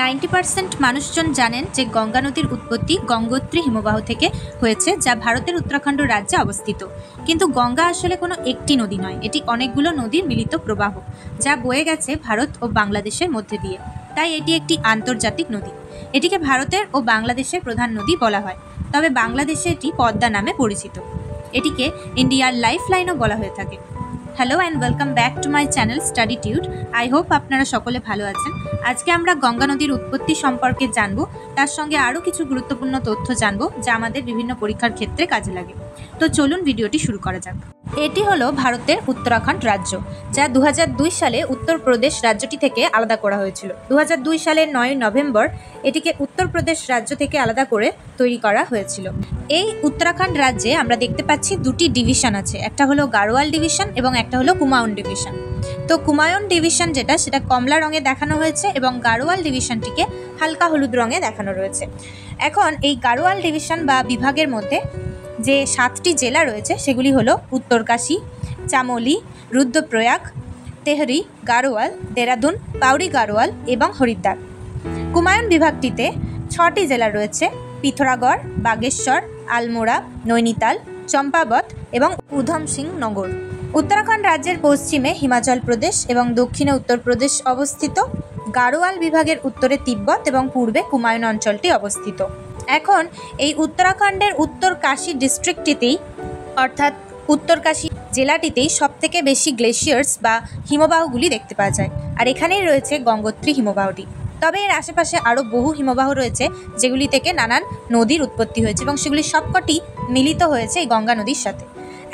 90% মানুষজন জানেন যে গঙ্গা নদীর উৎপত্তি গঙ্গোত্রী হিমবাহ থেকে হয়েছে, যা ভারতের উত্তরাখণ্ড রাজ্যে অবস্থিত। কিন্তু গঙ্গা আসলে কোনো একটি নদী নয়, এটি অনেকগুলো নদীর মিলিত প্রবাহ, যা বয়ে গেছে ভারত ও বাংলাদেশের মধ্যে দিয়ে। তাই এটি একটি আন্তর্জাতিক নদী। এটিকে ভারতের ও বাংলাদেশের প্রধান নদী বলা হয়, তবে বাংলাদেশে এটি পদ্মা নামে পরিচিত। এটিকে ইন্ডিয়ার লাইফ লাইনও বলা হয়ে থাকে। Hello and welcome back to my channel Studytude. I hope আপনারা সকলে ভালো আছেন। আজকে আমরা গঙ্গা নদীর উৎপত্তি সম্পর্কে জানবো, তার সঙ্গে আরও কিছু গুরুত্বপূর্ণ তথ্য জানবো যা আমাদের বিভিন্ন পরীক্ষার ক্ষেত্রে কাজে লাগে। তো চলুন ভিডিওটি শুরু করা যাক। এটি হলো ভারতের উত্তরাখণ্ড রাজ্য, যা 2002 সালে উত্তরপ্রদেশ রাজ্যটি থেকে আলাদা করা হয়েছিল। 2002 সালের 9 নভেম্বর এটিকে উত্তরপ্রদেশ রাজ্য থেকে আলাদা করে তৈরি করা হয়েছিল। এই উত্তরাখণ্ড রাজ্যে আমরা দেখতে পাচ্ছি দুটি ডিভিশন আছে, একটা হলো গাড়োয়াল ডিভিশন এবং একটা হলো কুমায়ুন ডিভিশন। তো কুমায়ুন ডিভিশন সেটা কমলা রঙে দেখানো হয়েছে এবং গাড়োয়াল ডিভিশনটিকে হালকা হলুদ রঙে দেখানো রয়েছে। এখন এই গাড়োয়াল ডিভিশন বা বিভাগের মধ্যে যে 7টি জেলা রয়েছে সেগুলি হলো উত্তরকাশী, চামোলি, রুদ্রপ্রয়াগ, তেহরি, গাড়োয়াল, দেরাদুন, পাউরি গাড়োয়াল এবং হরিদ্বার। কুমায়ুন বিভাগটিতে 6টি জেলা রয়েছে: পিথোরাগড়, বাগেশ্বর, আলমোড়া, নৈনিতাল, চম্পাবত এবং উধম সিং নগর। উত্তরাখণ্ড রাজ্যের পশ্চিমে হিমাচল প্রদেশ এবং দক্ষিণে উত্তরপ্রদেশ অবস্থিত। গাড়োয়াল বিভাগের উত্তরে তিব্বত এবং পূর্বে কুমায়ুন অঞ্চলটি অবস্থিত। এখন এই উত্তরাখণ্ডের উত্তরকাশী ডিস্ট্রিক্টটিতেই অর্থাৎ উত্তরকাশী জেলাটিতেই সবথেকে বেশি গ্লেশিয়ার্স বা হিমবাহগুলি দেখতে পাওয়া যায়, আর এখানেই রয়েছে গঙ্গোত্রী হিমবাহটি। তবে এর আশেপাশে আরও বহু হিমবাহ রয়েছে যেগুলি থেকে নানান নদীর উৎপত্তি হয়েছে এবং সেগুলি সবকটি মিলিত হয়েছে এই গঙ্গা নদীর সাথে।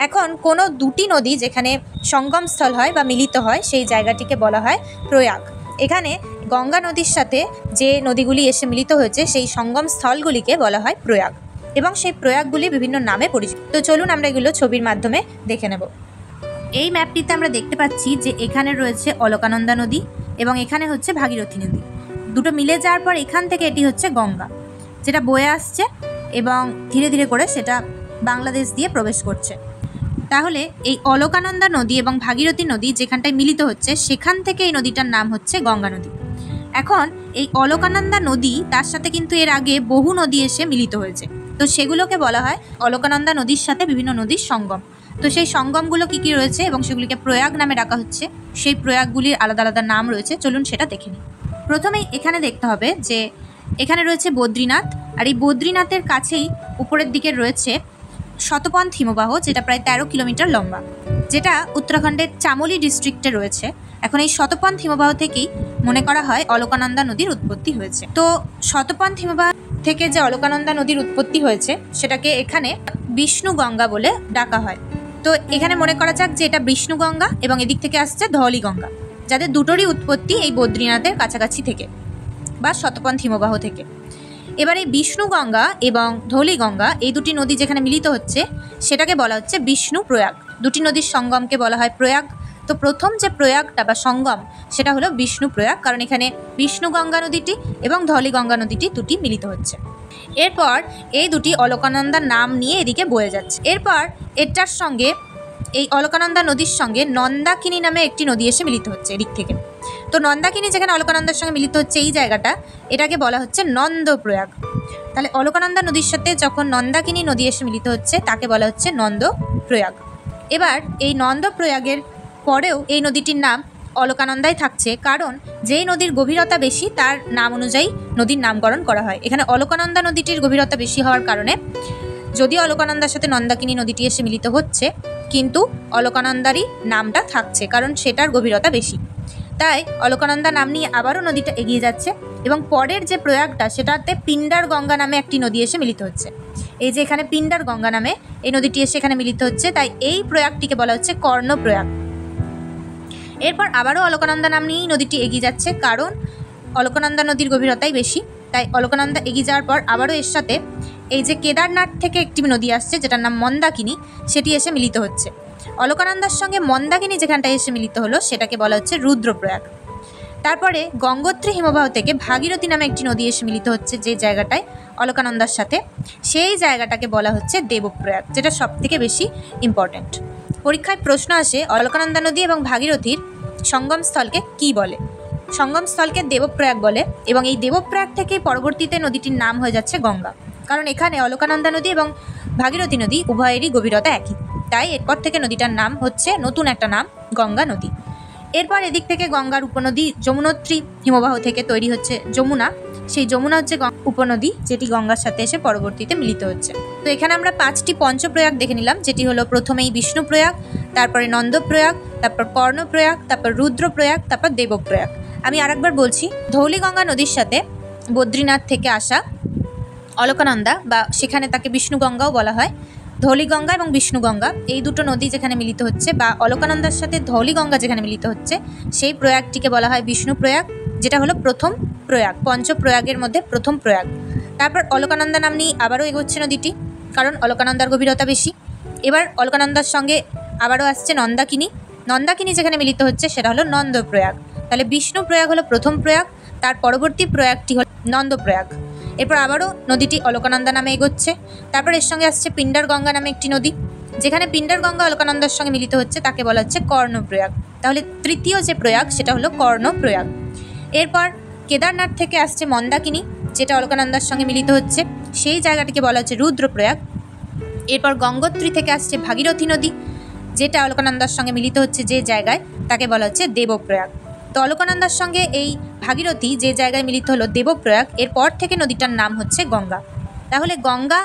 এখন কোনো দুটি নদী যেখানে সঙ্গমস্থল হয় বা মিলিত হয় সেই জায়গাটিকে বলা হয় প্রয়াগ। এখানে গঙ্গা নদীর সাথে যে নদীগুলি এসে মিলিত হয়েছে সেই সঙ্গম স্থলগুলিকে বলা হয় প্রয়াগ এবং সেই প্রয়াগগুলি বিভিন্ন নামে পরিচিত। তো চলুন আমরা এগুলো ছবির মাধ্যমে দেখে নেব। এই ম্যাপটিতে আমরা দেখতে পাচ্ছি যে এখানে রয়েছে অলকানন্দা নদী এবং এখানে হচ্ছে ভাগীরথী নদী। দুটো মিলে যাওয়ার পর এখান থেকে এটি হচ্ছে গঙ্গা, যেটা বয়ে আসছে এবং ধীরে ধীরে করে সেটা বাংলাদেশ দিয়ে প্রবেশ করছে। তাহলে এই অলকানন্দা নদী এবং ভাগীরথী নদী যেখানটায় মিলিত হচ্ছে সেখান থেকে এই নদীটার নাম হচ্ছে গঙ্গা নদী। এখন এই অলকানন্দা নদী, তার সাথে কিন্তু এর আগে বহু নদী এসে মিলিত হয়েছে, তো সেগুলোকে বলা হয় অলকানন্দা নদীর সাথে বিভিন্ন নদীর সঙ্গম। তো সেই সঙ্গমগুলো কী কী রয়েছে এবং সেগুলিকে প্রয়াগ নামে ডাকা হচ্ছে, সেই প্রয়াগগুলির আলাদা আলাদা নাম রয়েছে। চলুন সেটা দেখে নিই। প্রথমেই এখানে দেখতে হবে যে এখানে রয়েছে বদ্রীনাথ, আর এই বদ্রীনাথের কাছেই উপরের দিকে রয়েছে শতপন্থ হিমবাহ, যেটা প্রায় 13 কিলোমিটার লম্বা, যেটা উত্তরাখণ্ডের চামোলি ডিস্ট্রিক্টে রয়েছে। এখন এই শতপন্থ হিমবাহ থেকেই মনে করা হয় অলকানন্দা নদীর উৎপত্তি হয়েছে। তো শতপন্থ হিমবাহ থেকে যে অলকানন্দা নদীর উৎপত্তি হয়েছে সেটাকে এখানে বিষ্ণু গঙ্গা বলে ডাকা হয়। তো এখানে মনে করা যাক যে এটা বিষ্ণু গঙ্গা এবং এদিক থেকে আসছে ধৌলি গঙ্গা, যাদের দুটোরই উৎপত্তি এই বদ্রীনাথের কাছাকাছি থেকে বা শতপন্থ হিমবাহ থেকে। এবার এই বিষ্ণু গঙ্গা এবং ধৌলি গঙ্গা এই দুটি নদী যেখানে মিলিত হচ্ছে সেটাকে বলা হচ্ছে বিষ্ণু প্রয়াগ। দুটি নদীর সঙ্গমকে বলা হয় প্রয়াগ। তো প্রথম যে প্রয়াগটা বা সঙ্গম সেটা হলো বিষ্ণু প্রয়াগ, কারণ এখানে বিষ্ণু গঙ্গা নদীটি এবং ধৌলি গঙ্গা নদীটি দুটি মিলিত হচ্ছে। এরপর এই দুটি অলকানন্দা নাম নিয়ে এদিকে বয়ে যাচ্ছে। এরপর এটার সঙ্গে এই অলকানন্দা নদীর সঙ্গে নন্দাকিনী নামে একটি নদী এসে মিলিত হচ্ছে এদিক থেকে। তো নন্দাকিনী যেখানে অলকানন্দার সঙ্গে মিলিত হচ্ছে এই জায়গাটা, এটাকে বলা হচ্ছে নন্দপ্রয়াগ। তাহলে অলকানন্দা নদীর সাথে যখন নন্দাকিনী নদী এসে মিলিত হচ্ছে তাকে বলা হচ্ছে নন্দপ্রয়াগ। এবার এই নন্দপ্রয়াগের পরেও এই নদীটির নাম অলকানন্দাই থাকছে, কারণ যেই নদীর গভীরতা বেশি তার নাম অনুযায়ী নদীর নামকরণ করা হয়। এখানে অলকানন্দা নদীটির গভীরতা বেশি হওয়ার কারণে যদিও অলকানন্দার সাথে নন্দাকিনী নদীটি এসে মিলিত হচ্ছে, কিন্তু অলকানন্দারই নামটা থাকছে কারণ সেটার গভীরতা বেশি। তাই অলকানন্দা নাম নিয়ে আবারও নদীটা এগিয়ে যাচ্ছে এবং পরের যে প্রয়াগটা সেটাতে পিন্ডার গঙ্গা নামে একটি নদী এসে মিলিত হচ্ছে। এই যে এখানে পিন্ডার গঙ্গা নামে এই নদীটি এসে এখানে মিলিত হচ্ছে, তাই এই প্রয়াগটিকে বলা হচ্ছে কর্ণপ্রয়াগ। এরপর আবারও অলকানন্দা নাম নিয়েই নদীটি এগিয়ে যাচ্ছে, কারণ অলকানন্দা নদীর গভীরতাই বেশি। তাই অলকানন্দা এগিয়ে যাওয়ার পর আবারও এর সাথে এই যে কেদারনাথ থেকে একটি নদী আসছে যেটার নাম মন্দাকিনী, সেটি এসে মিলিত হচ্ছে। অলকানন্দার সঙ্গে মন্দাকিনী যেখানটায় এসে মিলিত হলো সেটাকে বলা হচ্ছে রুদ্রপ্রয়াগ। তারপরে গঙ্গোত্রী হিমবাহ থেকে ভাগীরথী নামে একটি নদী এসে মিলিত হচ্ছে যে জায়গাটায় অলকানন্দার সাথে, সেই জায়গাটাকে বলা হচ্ছে দেবপ্রয়াগ, যেটা সবথেকে বেশি ইম্পর্ট্যান্ট। পরীক্ষায় প্রশ্ন আসে অলকানন্দা নদী এবং ভাগীরথীর সঙ্গমস্থলকে কি বলে। সঙ্গমস্থলকে দেবপ্রয়াগ বলে এবং এই দেবপ্রয়াগ থেকে পরবর্তীতে নদীটির নাম হয়ে যাচ্ছে গঙ্গা, কারণ এখানে অলকানন্দা নদী এবং ভাগীরথী নদী উভয়েরই গভীরতা একই, তাই এরপর থেকে নদীটার নাম হচ্ছে নতুন একটা নাম গঙ্গা নদী। এরপর এদিক থেকে গঙ্গার উপনদী যমুনোত্রী হিমবাহ থেকে তৈরি হচ্ছে যমুনা। সেই যমুনা হচ্ছে উপনদী, যেটি গঙ্গার সাথে এসে পরবর্তীতে মিলিত হচ্ছে। তো এখানে আমরা 5টি পঞ্চপ্রয়াগ দেখে নিলাম, যেটি হলো প্রথমেই বিষ্ণুপ্রয়াগ, তারপরে নন্দপ্রয়াগ, তারপর কর্ণপ্রয়াগ, তারপর রুদ্রপ্রয়াগ, তারপর দেবপ্রয়াগ। আমি আরেকবার বলছি, ধৌলিগঙ্গা নদীর সাথে বদ্রীনাথ থেকে আসা অলকানন্দা, বা সেখানে তাকে বিষ্ণুগঙ্গাও বলা হয়, ধৌলিগঙ্গা এবং বিষ্ণুগঙ্গা এই দুটো নদী যেখানে মিলিত হচ্ছে, বা অলকানন্দার সাথে ধৌলিগঙ্গা যেখানে মিলিত হচ্ছে, সেই প্রয়াগটিকে বলা হয় বিষ্ণুপ্রয়াগ, যেটা হলো প্রথম প্রয়াগ, পঞ্চপ্রয়াগের মধ্যে প্রথম প্রয়াগ। তারপর অলকানন্দা নাম নিয়ে আবারও এগোচ্ছে নদীটি, কারণ অলকানন্দার গভীরতা বেশি। এবার অলকানন্দার সঙ্গে আবারও আসছে নন্দাকিনী। নন্দাকিনী যেখানে মিলিত হচ্ছে সেটা হলো নন্দপ্রয়াগ। তাহলে বিষ্ণুপ্রয়াগ হলো প্রথম প্রয়াগ, তার পরবর্তী প্রয়াগটি হলো নন্দপ্রয়াগ। এরপর আবারও নদীটি অলকানন্দা নামে এগোচ্ছে। তারপর এর সঙ্গে আসছে পিণ্ডার গঙ্গা নামে একটি নদী, যেখানে পিণ্ডার গঙ্গা অলকানন্দার সঙ্গে মিলিত হচ্ছে, তাকে বলা হচ্ছে কর্ণপ্রয়াগ। তাহলে তৃতীয় যে প্রয়াগ সেটা হলো কর্ণপ্রয়াগ। এরপর কেদারনাথ থেকে আসছে মন্দাকিনী, যেটা অলকানন্দার সঙ্গে মিলিত হচ্ছে, সেই জায়গাটিকে বলা হচ্ছে রুদ্রপ্রয়াগ। এরপর গঙ্গোত্রী থেকে আসছে ভাগীরথী নদী, যেটা অলকানন্দার সঙ্গে মিলিত হচ্ছে যে জায়গায়, তাকে বলা হচ্ছে দেবপ্রয়াগ। তো অলকানন্দার সঙ্গে এই ভাগীরথী যে জায়গায় মিলিত হলো দেবপ্রয়াগ, এরপর থেকে নদীটার নাম হচ্ছে গঙ্গা। তাহলে গঙ্গা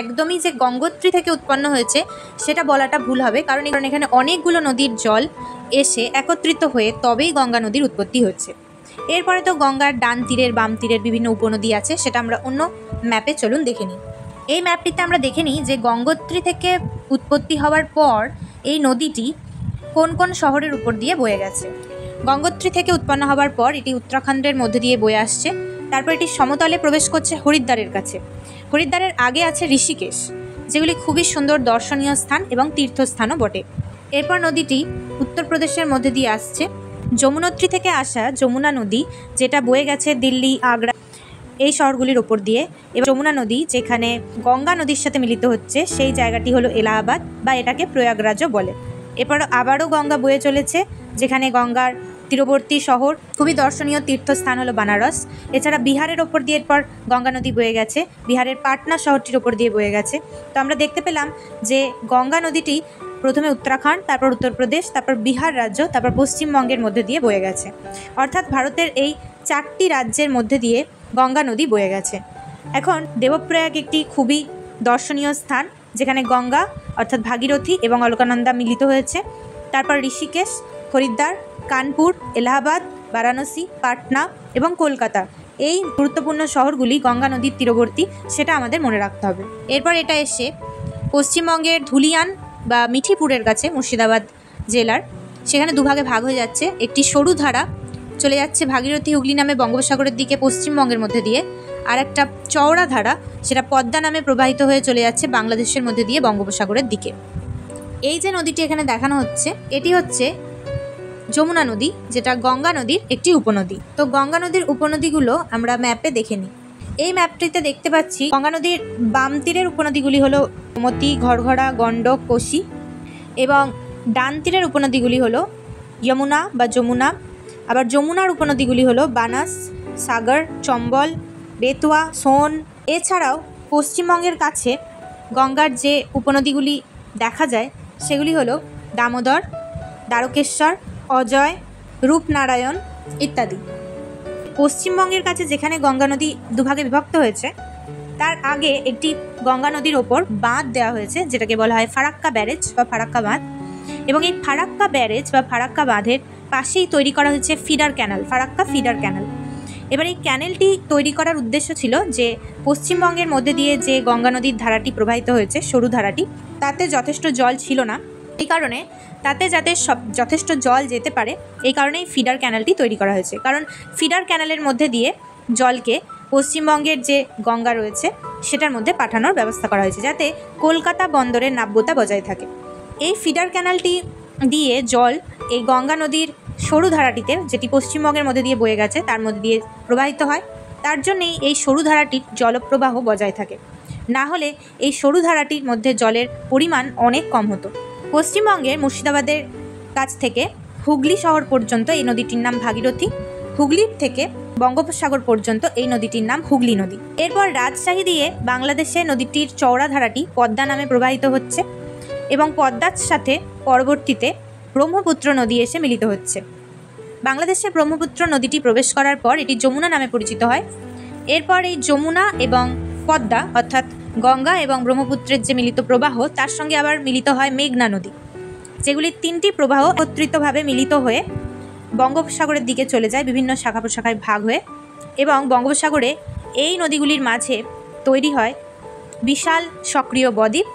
একদমই যে গঙ্গোত্রী থেকে উৎপন্ন হয়েছে সেটা বলাটা ভুল হবে, কারণ এখানে অনেকগুলো নদীর জল এসে একত্রিত হয়ে তবেই গঙ্গা নদীর উৎপত্তি হচ্ছে। এরপরে তো গঙ্গার ডান তীরের বাম তীরের বিভিন্ন উপনদী আছে, সেটা আমরা অন্য ম্যাপে চলুন দেখে নিই। এই ম্যাপটিতে আমরা দেখে নিই যে গঙ্গোত্রী থেকে উৎপত্তি হওয়ার পর এই নদীটি কোন কোন শহরের উপর দিয়ে বয়ে গেছে। গঙ্গোত্রী থেকে উৎপন্ন হওয়ার পর এটি উত্তরাখণ্ডের মধ্যে দিয়ে বয়ে আসছে, তারপর এটি সমতলে প্রবেশ করছে হরিদ্বারের কাছে। হরিদ্বারের আগে আছে ঋষিকেশ, যেগুলি খুবই সুন্দর দর্শনীয় স্থান এবং তীর্থস্থানও বটে। এরপর নদীটি উত্তরপ্রদেশের মধ্যে দিয়ে আসছে। যমুনোত্রী থেকে আসা যমুনা নদী, যেটা বয়ে গেছে দিল্লি, আগ্রা এই শহরগুলির ওপর দিয়ে, এবং যমুনা নদী যেখানে গঙ্গা নদীর সাথে মিলিত হচ্ছে, সেই জায়গাটি হলো এলাহাবাদ, বা এটাকে প্রয়াগরাজও বলে। এরপর আবারও গঙ্গা বয়ে চলেছে, যেখানে গঙ্গার তীরবর্তী শহর খুবই দর্শনীয় তীর্থস্থান হলো বানারস। এছাড়া বিহারের ওপর দিয়ে এরপর গঙ্গা নদী বয়ে গেছে, বিহারের পাটনা শহরটির ওপর দিয়ে বয়ে গেছে। তো আমরা দেখতে পেলাম যে গঙ্গা নদীটি প্রথমে উত্তরাখণ্ড, তারপর উত্তরপ্রদেশ, তারপর বিহার রাজ্য, তারপর পশ্চিমবঙ্গের মধ্যে দিয়ে বয়ে গেছে। অর্থাৎ ভারতের এই 4টি রাজ্যের মধ্যে দিয়ে গঙ্গা নদী বয়ে গেছে। এখন দেবপ্রয়াগ একটি খুবই দর্শনীয় স্থান, যেখানে গঙ্গা অর্থাৎ ভাগীরথী এবং অলকানন্দা মিলিত হয়েছে। তারপর ঋষিকেশ, হরিদ্বার, কানপুর, এলাহাবাদ, বারাণসী, পাটনা এবং কলকাতা, এই গুরুত্বপূর্ণ শহরগুলি গঙ্গা নদীর তীরবর্তী, সেটা আমাদের মনে রাখতে হবে। এরপর এটা এসে পশ্চিমবঙ্গের ধুলিয়ান বা মিঠিপুরের কাছে, মুর্শিদাবাদ জেলার, সেখানে দুভাগে ভাগ হয়ে যাচ্ছে। একটি সরু ধারা চলে যাচ্ছে ভাগীরথী হুগলি নামে বঙ্গোপসাগরের দিকে পশ্চিমবঙ্গের মধ্যে দিয়ে, আর একটা চওড়া ধারা সেটা পদ্মা নামে প্রবাহিত হয়ে চলে যাচ্ছে বাংলাদেশের মধ্যে দিয়ে বঙ্গোপসাগরের দিকে। এই যে নদীটি এখানে দেখানো হচ্ছে, এটি হচ্ছে যমুনা নদী, যেটা গঙ্গা নদীর একটি উপনদী। তো গঙ্গা নদীর উপনদীগুলো আমরা ম্যাপে দেখে নিই। এই ম্যাপটিতে দেখতে পাচ্ছি গঙ্গা নদীর বাম তীরের উপনদীগুলি হলো গোমতী, ঘড়ঘড়া, গণ্ডক, কোশি, এবং ডান তীরের উপনদীগুলি হলো যমুনা বা যমুনা। আবার যমুনার উপনদীগুলি হলো বানাস, সাগর, চম্বল, বেতুয়া, সোন। এছাড়াও পশ্চিমবঙ্গের কাছে গঙ্গার যে উপনদীগুলি দেখা যায় সেগুলি হলো দামোদর, দ্বারকেশ্বর, অজয়, রূপনারায়ণ ইত্যাদি। পশ্চিমবঙ্গের কাছে যেখানে গঙ্গা নদী দুভাগে বিভক্ত হয়েছে, তার আগে একটি গঙ্গা নদীর ওপর বাঁধ দেওয়া হয়েছে, যেটাকে বলা হয় ফারাক্কা ব্যারেজ বা ফারাক্কা বাঁধ। এবং এই ফারাক্কা ব্যারেজ বা ফারাক্কা বাঁধের পাশেই তৈরি করা হয়েছে feeder canal, Farakka feeder canal. এবার এই ক্যানেলটি তৈরি করার উদ্দেশ্য ছিল যে পশ্চিমবঙ্গের মধ্যে দিয়ে যে গঙ্গা নদীর ধারাটি প্রবাহিত হয়েছে, সরু ধারাটি, তাতে যথেষ্ট জল ছিল না, এই কারণে তাতে যাতে যথেষ্ট জল যেতে পারে, এই কারণেই ফিডার ক্যানালটি তৈরি করা হয়েছে। কারণ ফিডার ক্যানালের মধ্যে দিয়ে জলকে পশ্চিমবঙ্গের যে গঙ্গা রয়েছে সেটার মধ্যে পাঠানোর ব্যবস্থা করা হয়েছে, যাতে কলকাতা বন্দরের নাব্যতা বজায় থাকে। এই ফিডার ক্যানালটি দিয়ে জল এই গঙ্গা নদীর সরু ধারাটিতে, যেটি পশ্চিমবঙ্গের মধ্যে দিয়ে বয়ে গেছে, তার মধ্যে দিয়ে প্রবাহিত হয়। তার জন্যেই এই সরু ধারাটির জলপ্রবাহ বজায় থাকে, না হলে এই সরু ধারাটির মধ্যে জলের পরিমাণ অনেক কম হতো। পশ্চিমবঙ্গের মুর্শিদাবাদের কাছ থেকে হুগলি শহর পর্যন্ত এই নদীটির নাম ভাগীরথী, হুগলির থেকে বঙ্গোপসাগর পর্যন্ত এই নদীটির নাম হুগলি নদী। এরপর রাজশাহী দিয়ে বাংলাদেশে নদীটির চওড়া ধারাটি পদ্মা নামে প্রবাহিত হচ্ছে এবং পদ্মার সাথে পরবর্তীতে ব্রহ্মপুত্র নদী এসে মিলিত হচ্ছে। বাংলাদেশে ব্রহ্মপুত্র নদীটি প্রবেশ করার পর এটি যমুনা নামে পরিচিত হয়। এরপর এই যমুনা এবং পদ্মা অর্থাৎ গঙ্গা এবং ব্রহ্মপুত্রের যে মিলিত প্রবাহ তার সঙ্গে আবার মিলিত হয় মেঘনা নদী, যেগুলির তিনটি প্রবাহ একত্রিতভাবে মিলিত হয়ে বঙ্গোপসাগরের দিকে চলে যায় বিভিন্ন শাখা প্রশাখায় ভাগ হয়ে, এবং বঙ্গোপসাগরে এই নদীগুলির মাঝে তৈরি হয় বিশাল সক্রিয় বদ্বীপ,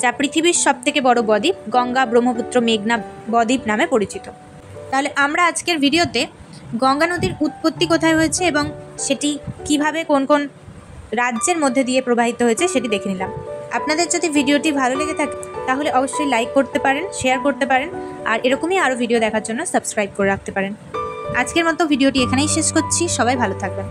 যা পৃথিবীর সবথেকে বড় বদ্বীপ গঙ্গা ব্রহ্মপুত্র মেঘনা বদ্বীপ নামে পরিচিত। তাহলে আমরা আজকের ভিডিওতে গঙ্গা নদীর উৎপত্তি কোথায় হয়েছে এবং সেটি কিভাবে কোন কোন রাজ্যের মধ্যে দিয়ে প্রবাহিত হয়েছে সেটি দেখে নিলাম। আপনাদের যদি ভিডিওটি ভালো লেগে থাকে তাহলে অবশ্যই লাইক করতে পারেন, শেয়ার করতে পারেন, আর এরকমই আরও ভিডিও দেখার জন্য সাবস্ক্রাইব করে রাখতে পারেন। আজকের মতো ভিডিওটি এখানেই শেষ করছি। সবাই ভালো থাকবেন।